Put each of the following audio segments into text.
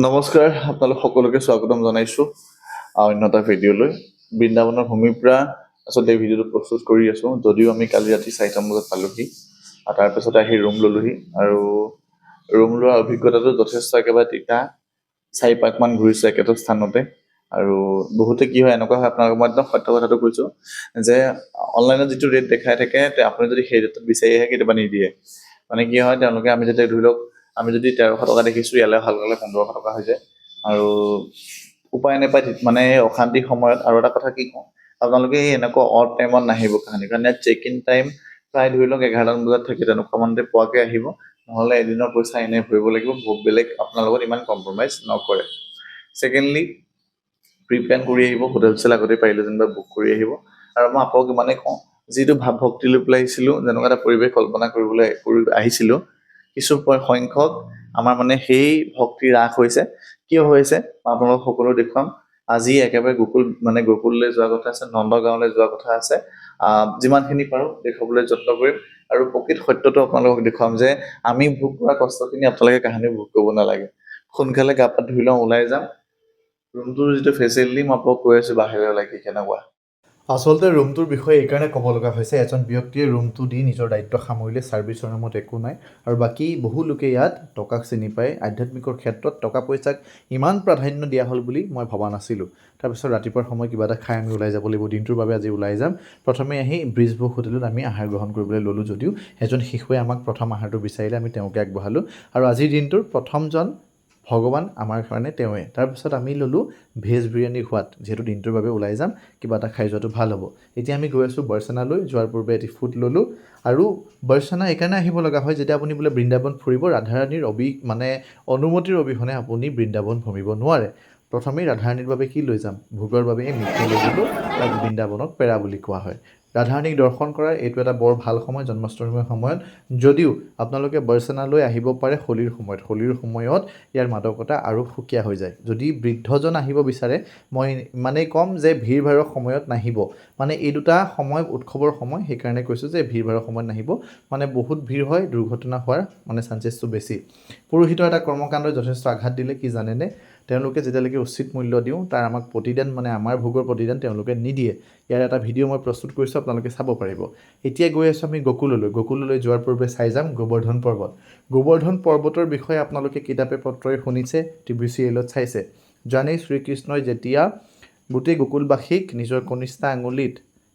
নমস্কাৰ, আপোনালোক সকলোকে স্বাগতম জনাইছোঁ অন্য এটা ভিডিঅ'লৈ। বৃন্দাবনৰ ভূমিৰ পৰা আচলতে এই ভিডিঅ'টো প্ৰস্তুত কৰি আছোঁ, যদিও আমি কালি ৰাতি 4টামান বজাত পালোহি। আৰু তাৰপিছতে আহি ৰুম ল'লোহি, আৰু ৰুম লোৱাৰ অভিজ্ঞতাটো যথেষ্ট একেবাৰে তিতা। 4 পাকমান ঘূৰিছোঁ একেটা স্থানতে। আৰু বহুতে কি হয়, এনেকুৱা হয়, আপোনালোকক মই একদম সত্য কথাটো কৈছোঁ যে অনলাইনত যিটো ৰেট দেখাই থাকে, আপুনি যদি সেই ৰেটত বিচাৰি আহে কেতিয়াবা নিদিয়ে। মানে কি হয়, তেওঁলোকে আমি যেতিয়া ধৰি লওক আমি যদি 1300 টকা দেখিছোঁ, ইয়ালৈ ভাল গ'লে 1500 টকা হৈ যায়। আৰু উপায় নাপায় মানে অশান্তিৰ সময়ত। আৰু এটা কথা কি কওঁ, আপোনালোকে এনেকুৱা অড টাইমত নাহিব কাহানি, কাৰণ ইয়াত চেক ইন টাইম প্ৰায় ধৰি লওক 11টামান বজাত থাকে, তেনেকুৱা মানতে পোৱাকৈ আহিব। নহ'লে এদিনৰ পইচা এনেই ভৰিব লাগিব, বেলেগ আপোনাৰ লগত ইমান কম্প্ৰমাইজ নকৰে। ছেকেণ্ডলি, প্ৰি প্লেন কৰি আহিব, হোটেল চোটেল আগতে পাৰিলে যেনিবা বুক কৰি আহিব। আৰু মই আপোনালোক ইমানেই কওঁ, যিটো ভাৱ ভক্তি লৈ পেলাই আহিছিলোঁ, যেনেকুৱা এটা পৰিৱেশ কল্পনা কৰি আহিছিলোঁ, কিছু সংখ্যক আমাৰ মানে সেই ভক্তি হ্ৰাস হৈছে। কিয় হৈছে মই আপোনালোকক সকলো দেখুৱাম। আজি একেবাৰে গকুললৈ যোৱা কথা আছে, নন্দগাঁৱলৈ যোৱা কথা আছে। যিমানখিনি পাৰোঁ দেখুৱাবলৈ যত্ন কৰিম। আৰু প্ৰকৃত সত্যটো আপোনালোকক দেখুৱাম যে আমি ভোগ কৰা কষ্টখিনি আপোনালোকে কাহানি ভোগ কৰিব নালাগে। সোনকালে গা পা ধুই লওঁ, ওলাই যাম। ৰুমটোৰ যিটো ফেচিলিটি মই আপোনাক কৈ আছোঁ বাহিৰলৈ ওলাই কি কেনেকুৱা। আচলতে ৰুমটোৰ বিষয়ে এইকাৰণে ক'ব লগা হৈছে, এজন ব্যক্তিয়ে ৰুমটো দি নিজৰ দায়িত্ব সামৰিলে, ছাৰ্ভিচৰ নামত একো নাই। আৰু বাকী বহু লোকে ইয়াত টকাক চিনি পায়। আধ্যাত্মিকৰ ক্ষেত্ৰত টকা পইচাক ইমান প্ৰাধান্য দিয়া হ'ল বুলি মই ভবা নাছিলোঁ। তাৰপিছত ৰাতিপুৱাৰ সময় কিবা এটা খাই আমি ওলাই যাব লাগিব, দিনটোৰ বাবে আজি ওলাই যাম। প্ৰথমে আহি ব্ৰিজভোগ হোটেলত আমি আহাৰ গ্ৰহণ কৰিবলৈ ল'লোঁ, যদিও এজন শিশুৱে আমাক প্ৰথম আহাৰটো বিচাৰিলে, আমি তেওঁকে আগবঢ়ালোঁ। আৰু আজিৰ দিনটোৰ প্ৰথমজন ভগৱান আমাৰ কাৰণে তেওঁৱে। তাৰপিছত আমি ল'লোঁ ভেজ বিৰিয়ানীৰ সোৱাদ, যিহেতু দিনটোৰ বাবে ওলাই যাম, কিবা এটা খাই যোৱাটো ভাল হ'ব। এতিয়া আমি গৈ আছোঁ বৰচানালৈ, যোৱাৰ পূৰ্বে এটি ফুড ল'লোঁ। আৰু বৰচানা এইকাৰণে আহিব লগা হয়, যেতিয়া আপুনি বোলে বৃন্দাবন ফুৰিব, ৰাধাৰাণীৰ অনুমতিৰ অবিহনে আপুনি বৃন্দাবন ভ্ৰমিব নোৱাৰে। প্ৰথমেই ৰাধাৰাণীৰ বাবে কি লৈ যাম, ভোগৰ বাবে এই মিঠাই লৈ গ'লোঁ, তাক বৃন্দাবনক পেৰা বুলি কোৱা হয়। ৰাধাৰাণীক দৰ্শন কৰাৰ এইটো এটা বৰ ভাল সময়, জন্মাষ্টমীৰ সময়ত। যদিও আপোনালোকে বৰচানালৈ আহিব পাৰে হোলীৰ সময়ত ইয়াৰ মাদকতা আৰু সুকীয়া হৈ যায়। যদি বৃদ্ধজন আহিব বিচাৰে, মই ইমানেই ক'ম যে ভিৰ ভাৰৰ সময়ত নাহিব। মানে এই দুটা সময় উৎসৱৰ সময়, সেইকাৰণে কৈছোঁ যে ভিৰ ভাৰৰ সময়ত নাহিব। মানে বহুত ভিৰ হয়, দুৰ্ঘটনা হোৱাৰ মানে চান্সেছটো বেছি। পুৰোহিতৰ এটা কৰ্মকাণ্ডই যথেষ্ট আঘাত দিলে, কি জানেনে? তেওঁলোকে যেতিয়ালৈকে উচিত মূল্য দিওঁ, তাৰ আমাক প্ৰতিদান, মানে আমাৰ ভোগৰ প্ৰতিদান তেওঁলোকে নিদিয়ে। ইয়াৰ এটা ভিডিঅ' মই প্ৰস্তুত কৰিছোঁ, আপোনালোকে চাব পাৰিব। এতিয়া গৈ আছোঁ আমি গকুললৈ যোৱাৰ পূৰ্বে চাই যাম গোবৰ্ধন পৰ্বত। গোবৰ্ধন পৰ্বতৰ বিষয়ে আপোনালোকে কিতাপে পত্ৰই শুনিছে, টিভি চিৰিয়েলত চাইছে। জানেই শ্ৰীকৃষ্ণই যেতিয়া গোটেই গোকুলবাসীক নিজৰ কনিষ্ঠা আঙুলিত,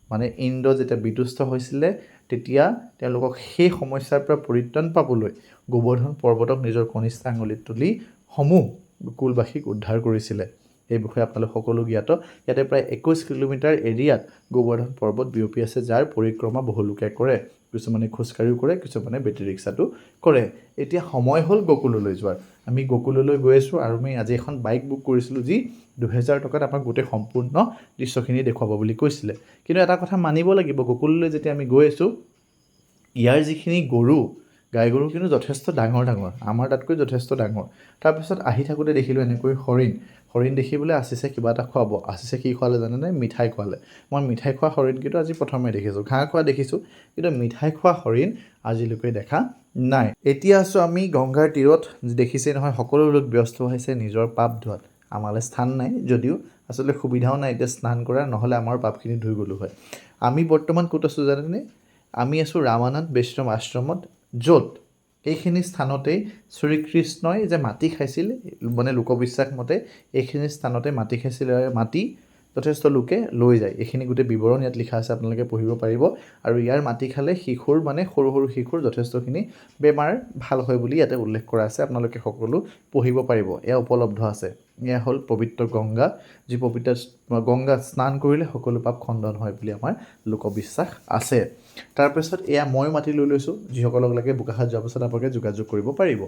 মানে ইন্দ্ৰ যেতিয়া বিতুষ্ট হৈছিলে, তেতিয়া তেওঁলোকক সেই সমস্যাৰ পৰা পৰিত্ৰাণ পাবলৈ গোবৰ্ধন পৰ্বতক নিজৰ কনিষ্ঠা আঙুলিত তুলি সমূহ গোকুলবাসীক উদ্ধাৰ কৰিছিলে। এই বিষয়ে আপোনালোক সকলো জ্ঞাত। ইয়াতে প্ৰায় 21 কিলোমিটাৰ এৰিয়াত গোবৰ্ধন পৰ্বত বিয়পি আছে, যাৰ পৰিক্ৰমা বহু লোকে কৰে। কিছুমানে খোজকাঢ়িও কৰে, কিছুমানে বেটেৰী ৰিক্সাটো কৰে। এতিয়া সময় হ'ল গকুললৈ যোৱাৰ। আমি গকুললৈ গৈ আছোঁ, আৰু আমি আজি এখন বাইক বুক কৰিছিলোঁ, যি 2000 টকাত আমাক গোটেই সম্পূৰ্ণ দৃশ্যখিনি দেখুৱাব বুলি কৈছিলে। কিন্তু এটা কথা মানিব লাগিব, গকুললৈ যেতিয়া আমি গৈ আছোঁ, ইয়াৰ যিখিনি গাই গৰু কিন্তু যথেষ্ট ডাঙৰ, আমাৰ তাতকৈ যথেষ্ট ডাঙৰ। তাৰপিছত আহি থাকোঁতে দেখিলোঁ এনেকৈ হৰিণ দেখিবলৈ আছিছে কিবা এটা খুৱাব। আছিছে কি খোৱালে জানেনে? মিঠাই খোৱালে। মই মিঠাই খোৱা হৰিণ কিন্তু আজি প্ৰথমে দেখিছোঁ। ঘাঁহ খোৱা দেখিছোঁ, কিন্তু মিঠাই খোৱা হৰিণ আজিলৈকে দেখা নাই। এতিয়া আছোঁ আমি গংগাৰ তীৰত। দেখিছে নহয়, সকলো লোক ব্যস্ত হৈছে নিজৰ পাপ ধোৱাত। আমালৈ স্থান নাই, যদিও আচলতে সুবিধাও নাই এতিয়া স্নান কৰাৰ, নহ'লে আমাৰ পাপখিনি ধুই গ'লোঁ হয়। আমি বৰ্তমান ক'ত আছোঁ জানেনে? আমি আছোঁ ৰামানন্দ বৈষ্ণৱ আশ্ৰমত, য'ত এইখিনি স্থানতেই শ্ৰীকৃষ্ণই যে মাটি খাইছিল, মানে লোকবিশ্বাস মতে এইখিনি স্থানতে মাটি খাইছিল। মাটি যথেষ্ট লোকে লৈ যায়। এইখিনি গোটেই বিৱৰণ ইয়াত লিখা আছে, আপোনালোকে পঢ়িব পাৰিব। আৰু ইয়াৰ মাটি খালে শিশুৰ, মানে সৰু শিশুৰ যথেষ্টখিনি বেমাৰ ভাল হয় বুলি ইয়াতে উল্লেখ কৰা আছে। আপোনালোকে সকলো পঢ়িব পাৰিব, এয়া উপলব্ধ আছে। এয়া হ'ল পবিত্ৰ গংগা, যি পবিত্ৰ গংগা স্নান কৰিলে সকলো পাপ খণ্ডন হয় বুলি আমাৰ লোকবিশ্বাস আছে। তাৰপিছত এয়া মই মাটি লৈ লৈছোঁ, যিসকলক লাগে বোকাখাত যোৱাৰ পাছত আপোনালোকে যোগাযোগ কৰিব পাৰিব।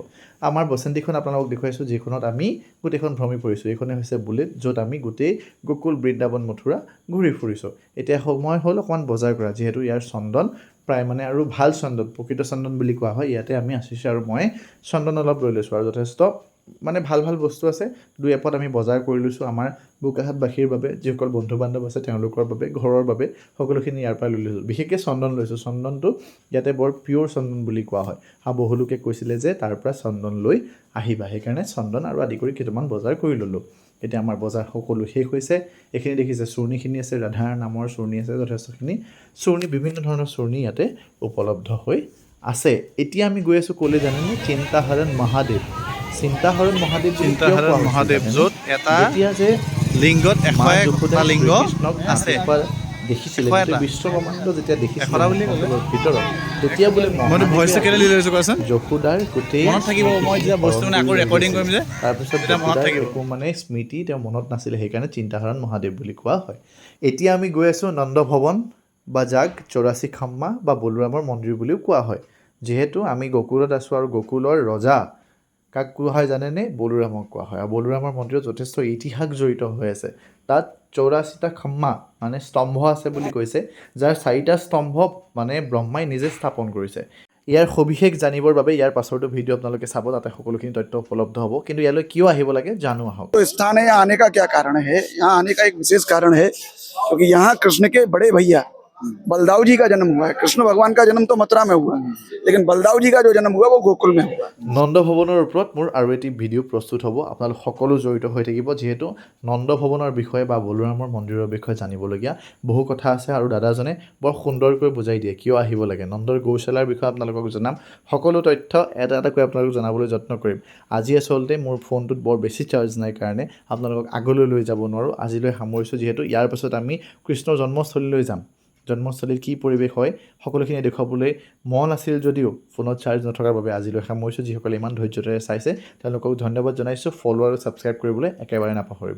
আমাৰ বচেণ্টিখন আপোনালোকক দেখুৱাইছোঁ, যিখনত আমি গোটেইখন ভ্ৰমি ফুৰিছোঁ। এইখনে হৈছে বুলেট, য'ত আমি গোটেই গোকুল, বৃন্দাবন, মথুৰা ঘূৰি ফুৰিছোঁ। এতিয়া সময় হ'ল অকণমান বজাৰ কৰা, যিহেতু ইয়াৰ চন্দন প্ৰায় মানে আৰু ভাল চন্দন, প্ৰকৃত চন্দন বুলি কোৱা হয়। ইয়াতে আমি আছিছোঁ, আৰু মই চন্দন অলপ লৈ লৈছোঁ, আৰু যথেষ্ট মানে ভাল ভাল বস্তু আছে দুই এপত আমি বজাৰ কৰি লৈছোঁ আমাৰ বোকাখাতবাসীৰ বাবে যিসকল বন্ধু বান্ধৱ আছে তেওঁলোকৰ বাবে ঘৰৰ বাবে সকলোখিনি ইয়াৰ পৰা লৈ লৈছোঁ বিশেষকৈ চন্দন লৈছোঁ চন্দনটো ইয়াতে বৰ পিয়'ৰ চন্দন বুলি কোৱা হয় আৰু বহু লোকে কৈছিলে যে তাৰ পৰা চন্দন লৈ আহিবা সেইকাৰণে চন্দন আৰু আদি কৰি কেইটামান বজাৰ কৰি ল'লোঁ এতিয়া আমাৰ বজাৰ সকলো শেষ হৈছে এইখিনি দেখিছে চূৰ্ণিখিনি আছে ৰাধাৰ নামৰ চূৰ্ণি আছে যথেষ্টখিনি চূৰ্ণি বিভিন্ন ধৰণৰ চূৰ্ণি ইয়াতে উপলব্ধ হৈ আছে এতিয়া আমি গৈ আছোঁ ক'লৈ জানেনে চিন্তাহৰণ মহাদেৱ চিন্তাহৰণ মহাদেৱ চিন্তাহৰণ মহাদেৱ য'ত এটা যেতিয়া যে লিংগত মা 101টা যশোদাই লিংগ শ্ৰীকৃষ্ণক আছে এবাৰ দেখিছিলে 101টা। গোটেই বিশ্বব্ৰহ্মাণ্ড যেতিয়া দেখিছিলে এশটা বুলি ক'লে। মহাদেৱৰ ভিতৰত তেতিয়া বোলে মইতো ভইচটো কেলৈ লৈ লৈছোঁ কোৱাচোন যশোদাৰ গোটেই মনত থাকিব মই যেতিয়া বস্তু মানে আকৌ ৰেকৰ্ডিং কৰিম যে তাৰপিছত তেতিয়া মনত যশোদাৰ থাকিব একো মানে স্মৃতি তেওঁ মনত নাছিলে সেইকাৰণে চিন্তাহৰণ মহাদেৱ বুলি কোৱা হয় এতিয়া আমি গৈ আছোঁ নন্দ ভৱন বা যাক 84 খাম্মা বা বলোৰামৰ মন্দিৰ বুলিও কোৱা হয় যিহেতু আমি গকুলত আছোঁ আৰু গকুলৰ ৰজা কাক কোৱা হয় জানেনে বলোৰামক কোৱা হয় আৰু বলোৰামৰ মন্দিৰত যথেষ্ট ইতিহাস জড়িত হৈ আছে তাত 84টা খাম্মা মানে স্তম্ভ আছে বুলি কৈছে যাৰ 4টা স্তম্ভ মানে ব্ৰহ্মাই নিজে স্থাপন কৰিছে ইয়াৰ সবিশেষ জানিবৰ বাবে ইয়াৰ পাছৰটো ভিডিঅ' আপোনালোকে চাব তাতে সকলোখিনি তথ্য উপলব্ধ হ'ব কিন্তু ইয়ালৈ কিয় আহিব লাগে জানো আহক तो स्थान है यहाँ आने का क्या कारण है यहाँ आने का एक विशेष कारण है क्योंकि यहाँ कृष्ण के बड़े भैया बलदाऊ जी का जन्म हुआ है कृष्ण भगवान का जन्म तो मथुरा में हुआ लेकिन बलदाऊ जी का जो जन्म हुआ वो गोकुल में हुआ নন্দ ভৱনৰ ওপৰত মোৰ আৰু এটি ভিডিঅ' প্ৰস্তুত হ'ব আপোনালোক সকলো জড়িত হৈ থাকিব যিহেতু নন্দ ভৱনৰ বিষয়ে বা বলোৰামৰ মন্দিৰৰ বিষয়ে জানিবলগীয়া বহু কথা আছে আৰু দাদাজনে বৰ সুন্দৰকৈ বুজাই দিয়ে কিয় আহিব লাগে নন্দৰ গৌশালাৰ বিষয়ে আপোনালোকক জনাম সকলো তথ্য এটা এটাকৈ আপোনালোকক জনাবলৈ যত্ন কৰিম আজি আচলতে মোৰ ফোনটোত বৰ বেছি চাৰ্জ নাই কাৰণে আপোনালোকক আগলৈ লৈ যাব নোৱাৰোঁ আজিলৈ সামৰিছোঁ যিহেতু ইয়াৰ পাছত আমি কৃষ্ণৰ জন্মস্থলীলৈ যাম জন্মস্থলীত কি পৰিৱেশ হয় সকলোখিনি দেখুৱাবলৈ মন আছিল যদিও ফোনত চাৰ্জ নথকাৰ বাবে আজিলৈ সামৰিছোঁ যিসকলে ইমান ধৈৰ্য্যৰে চাইছে তেওঁলোকক ধন্যবাদ জনাইছোঁ ফ'ল' আৰু ছাবস্ক্ৰাইব কৰিবলৈ একেবাৰে নাপাহৰিব